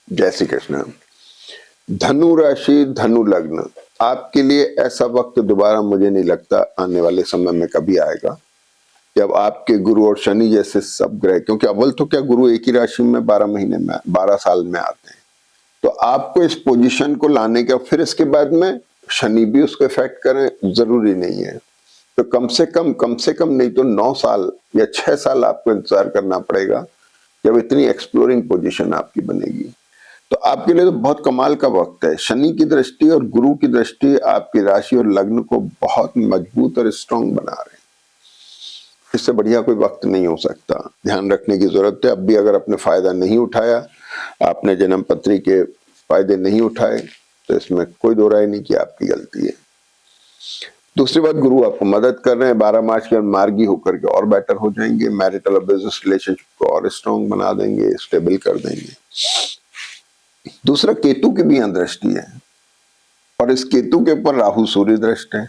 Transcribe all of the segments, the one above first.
जय श्री कृष्ण। धनु राशि, धनु लग्न, आपके लिए ऐसा वक्त दोबारा मुझे नहीं लगता आने वाले समय में कभी आएगा जब आपके गुरु और शनि जैसे सब ग्रह, क्योंकि अव्वल तो क्या गुरु एक ही राशि में 12 महीने में 12 साल में आते हैं, तो आपको इस पोजीशन को लाने का, फिर इसके बाद में शनि भी उसको इफेक्ट करें जरूरी नहीं है। तो कम से कम नहीं तो 9 साल या 6 साल आपको इंतजार करना पड़ेगा जब इतनी एक्सप्लोरिंग पोजीशन आपकी बनेगी। तो आपके लिए तो बहुत कमाल का वक्त है। शनि की दृष्टि और गुरु की दृष्टि आपकी राशि और लग्न को बहुत मजबूत और स्ट्रांग बना रहे हैं। इससे बढ़िया कोई वक्त नहीं हो सकता। ध्यान रखने की जरूरत है। अब भी अगर आपने फायदा नहीं उठाया, आपने जन्म पत्री के फायदे नहीं उठाए, तो इसमें कोई दो राय नहीं कि आपकी गलती है। दूसरी बात, गुरु आपको मदद कर रहे हैं। 12 मार्च के मार्गी होकर के और बेटर हो जाएंगे। मैरिटल और बिजनेस रिलेशनशिप को और स्ट्रांग बना देंगे, स्टेबल कर देंगे। दूसरा, केतु की भी यहां दृष्टि है और इस केतु के ऊपर राहु सूर्य दृष्टि है।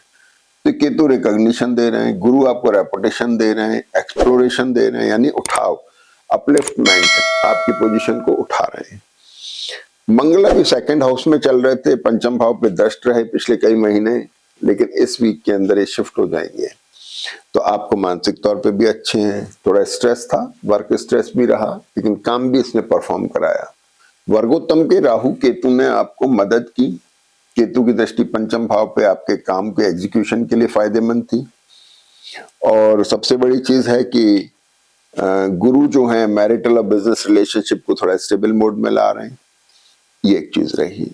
तो केतु रिकॉग्निशन दे रहे हैं, गुरु आपको रेपुटेशन दे रहे हैं, एक्सप्लोरेशन दे रहे हैं, यानी उठाव, अपलिफ्टमेंट, आपकी पोजीशन को उठा रहे हैं। मंगल भी सेकंड हाउस में चल रहे थे, पंचम भाव पे दृष्ट रहे पिछले कई महीने, लेकिन इस वीक के अंदर ये शिफ्ट हो जाएंगे। तो आपको मानसिक तौर पे भी अच्छे हैं। थोड़ा स्ट्रेस था, वर्क स्ट्रेस भी रहा, लेकिन काम भी इसने परफॉर्म कराया। वर्गोत्तम के राहु केतु ने आपको मदद की। केतु की दृष्टि पंचम भाव पे आपके काम के एग्जीक्यूशन के लिए फायदेमंद थी। और सबसे बड़ी चीज है कि गुरु जो है मैरिटल और बिजनेस रिलेशनशिप को थोड़ा स्टेबल मोड में ला रहे हैं। ये एक चीज रही।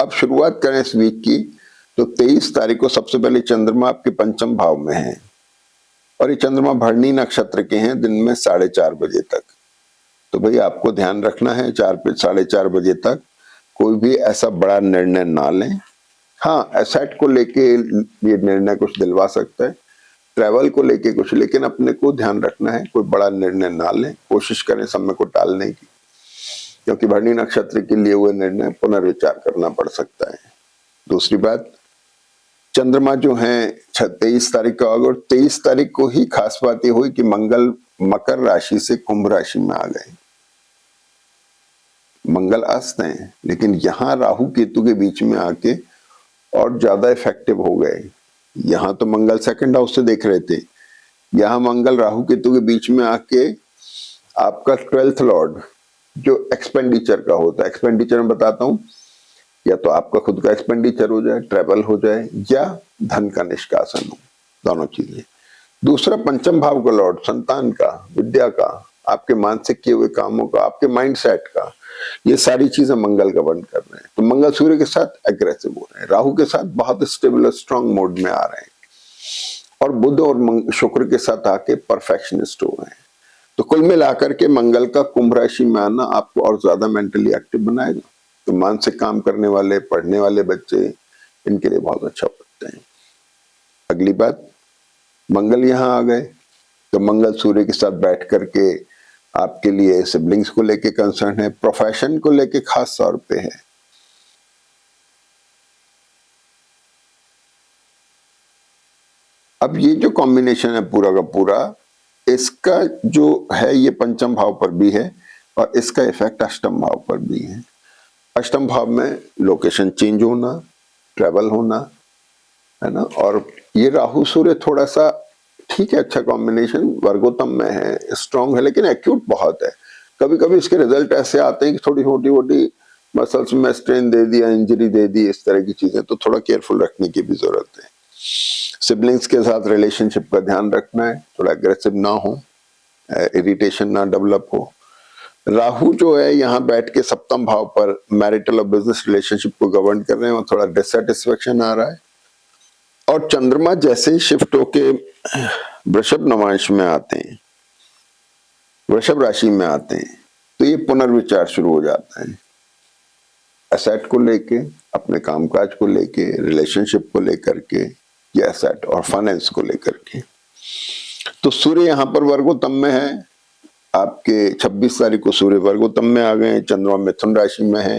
अब शुरुआत करें इस वीक की, तो 23 तारीख को सबसे पहले चंद्रमा आपके पंचम भाव में है और ये चंद्रमा भरणी नक्षत्र के हैं दिन में 4:30 बजे तक। तो भाई आपको ध्यान रखना है, 4:30 बजे तक कोई भी ऐसा बड़ा निर्णय ना लें। हाँ, एसेट को लेके ये निर्णय कुछ दिलवा सकता है, ट्रैवल को लेके कुछ, लेकिन अपने को ध्यान रखना है कोई बड़ा निर्णय ना लें। कोशिश करें समय को टालने की, क्योंकि भरणी नक्षत्र के लिए हुए निर्णय पुनर्विचार करना पड़ सकता है। दूसरी बात, चंद्रमा जो है 23 तारीख को, और 23 तारीख को ही खास बात ये हुई कि मंगल मकर राशि से कुंभ राशि में आ गए। मंगल अस्त हैं, लेकिन यहां राहु केतु के बीच में आके और ज्यादा इफेक्टिव हो गए। यहां तो मंगल सेकंड हाउस से देख रहे थे, यहां मंगल राहु केतु के बीच में आके आपका 12th लॉर्ड जो एक्सपेंडिचर का होता है, एक्सपेंडिचर में बताता हूं, या तो आपका खुद का एक्सपेंडिचर हो जाए, ट्रैवल हो जाए, या धन का निष्कासन हो, दोनों चीजें। दूसरा, पंचम भाव का लॉर्ड संतान का, विद्या का, आपके मानसिक किए हुए कामों का, आपके माइंडसेट का, ये सारी चीजें मंगल गवर्न कर रहे हैं। तो मंगल सूर्य के साथ एग्रेसिव हो रहे हैं, राहु के साथ बहुत स्टेबल और स्ट्रांग मोड में आ रहे हैं, और बुध और शुक्र के साथ आके परफेक्शनिस्ट हो रहे हैं। तो कुल मिलाकर के मंगल का कुंभ राशि में आना आपको और ज्यादा मेंटली एक्टिव बनाएगा। तो मानसिक काम करने वाले, पढ़ने वाले बच्चे, इनके लिए बहुत अच्छा होता है। अगली बात, मंगल यहां आ गए तो मंगल सूर्य के साथ बैठ करके आपके लिए सिबलिंग्स को लेके कंसर्न है, प्रोफेशन को लेके खास तौर पे है। अब ये जो कॉम्बिनेशन है पूरा का पूरा, इसका जो है ये पंचम भाव पर भी है और इसका इफेक्ट अष्टम भाव पर भी है। अष्टम भाव में लोकेशन चेंज होना, ट्रैवल होना, है ना। और ये राहु सूर्य थोड़ा सा ठीक है, अच्छा कॉम्बिनेशन, वर्गोत्तम में है, स्ट्रांग है, लेकिन एक्यूट बहुत है। कभी कभी इसके रिजल्ट ऐसे आते हैं कि थोड़ी छोटी मसल्स में स्ट्रेन दे दिया, इंजरी दे दी, इस तरह की चीजें, तो थोड़ा केयरफुल रखने की भी जरूरत है। सिबलिंग्स के साथ रिलेशनशिप का ध्यान रखना है, थोड़ा एग्रेसिव ना हो, इरिटेशन ना डेवलप हो। राहु जो है यहाँ बैठ के सप्तम भाव पर मैरिटल और बिजनेस रिलेशनशिप को गवर्न कर रहे हैं, और थोड़ा डिससेटिस्फेक्शन आ रहा है। और चंद्रमा जैसे ही शिफ्ट होके वृषभ नवांश में आते हैं, वृषभ राशि में आते हैं, तो ये पुनर्विचार शुरू हो जाता है, एसेट को लेके, अपने कामकाज को लेके, रिलेशनशिप को लेकर के, या एसेट और फाइनेंस को लेकर के। तो सूर्य यहाँ पर वर्गोत्तम में है, आपके 26 तारीख को सूर्य वर्गोत्तम में आ गए, चंद्रमा मिथुन राशि में है।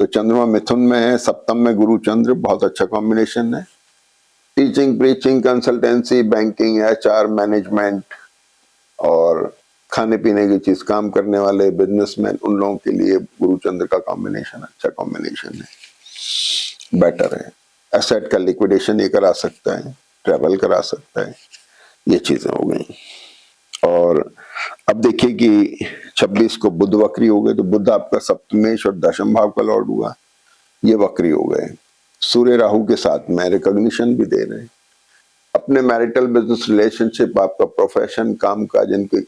तो चंद्रमा मिथुन में है, सप्तम में गुरु चंद्र, बहुत अच्छा कॉम्बिनेशन है। Teaching, preaching, consultancy, banking, HR, management, और खाने पीने की चीज, काम करने वाले बिजनेसमैन, उन लोगों के लिए गुरु चंद्र का कॉम्बिनेशन अच्छा कॉम्बिनेशन है, बेटर है। एसेट का लिक्विडेशन ये करा सकता है, ट्रेवल करा सकता है, ये चीजें हो गई। और अब देखिए कि 26 को बुध वक्री हो गए, तो बुध आपका सप्तमेश और दशम भाव का लॉर्ड हुआ, ये वक्री हो गए। सूर्य राहु के साथ में रिकॉग्निशन भी दे रहे हैं। अपने मैरिटल बिजनेस रिलेशनशिप, आपका प्रोफेशन, काम काज, इनको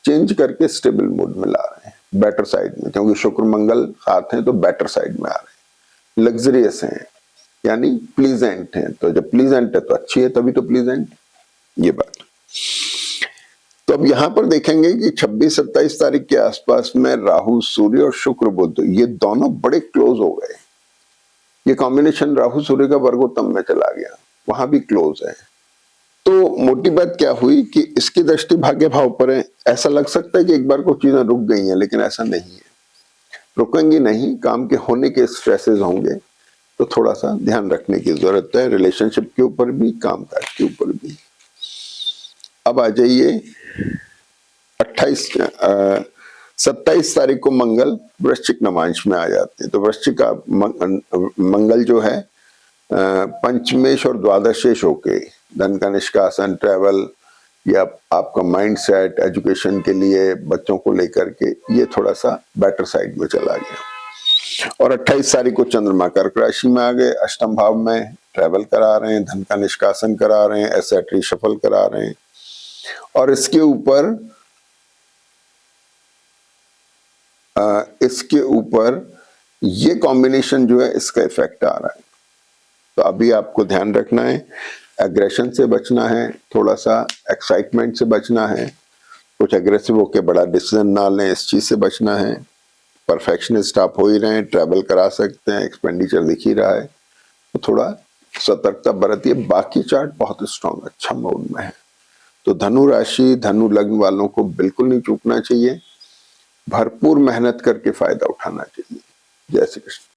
चेंज करके स्टेबल मूड में ला रहे हैं, बेटर साइड में, क्योंकि शुक्र मंगल साथ हैं तो बेटर साइड में आ रहे हैं, लग्जरियस हैं, यानी प्लीजेंट हैं। तो जब प्लीजेंट है तो अच्छी है, तभी तो प्लीजेंट, ये बात। तो अब यहां पर देखेंगे कि 26-27 तारीख के आसपास में राहु, सूर्य और शुक्र बुध, ये दोनों बड़े क्लोज हो गए। ये कॉम्बिनेशन राहु सूर्य का वर्गोत्तम में चला गया, वहां भी क्लोज है। तो मोटी बात क्या हुई कि इसकी दृष्टि भाग्य भाव पर है। ऐसा लग सकता है कि एक बार को चीजें रुक गई हैं, लेकिन ऐसा नहीं है, रुकेंगी नहीं। काम के होने के स्ट्रेसेस होंगे, तो थोड़ा सा ध्यान रखने की जरूरत है, रिलेशनशिप के ऊपर भी, काम काज के ऊपर भी। अब आ जाइए 27 तारीख को मंगल वृश्चिक नवांश में आ जाते हैं। तो वृश्चिक का मंगल जो है पंचमेश और द्वादशेश होके धन का निष्कासन, ट्रैवल, या आपका माइंड सेट, एजुकेशन के लिए, बच्चों को लेकर के, ये थोड़ा सा बेटर साइड में चला गया। और 28 तारीख को चंद्रमा कर्क राशि में आ गए, अष्टम भाव में, ट्रैवल करा रहे हैं, धन का निष्कासन करा रहे हैं, एसेट रिशफल करा रहे हैं। और इसके ऊपर ये कॉम्बिनेशन जो है, इसका इफेक्ट आ रहा है। तो अभी आपको ध्यान रखना है, एग्रेशन से बचना है, थोड़ा सा एक्साइटमेंट से बचना है, कुछ एग्रेसिव होकर बड़ा डिसीजन ना लें, इस चीज से बचना है। परफेक्शनिस्ट आप हो ही रहे हैं, ट्रैवल करा सकते हैं, एक्सपेंडिचर दिख ही रहा है, तो थोड़ा सतर्कता बरतिए। बाकी चार्ट बहुत स्ट्रॉन्ग, अच्छा मूड में है। तो धनु राशि, धनु लग्न वालों को बिल्कुल नहीं चूकना चाहिए, भरपूर मेहनत करके फायदा उठाना चाहिए। जय श्री कृष्ण।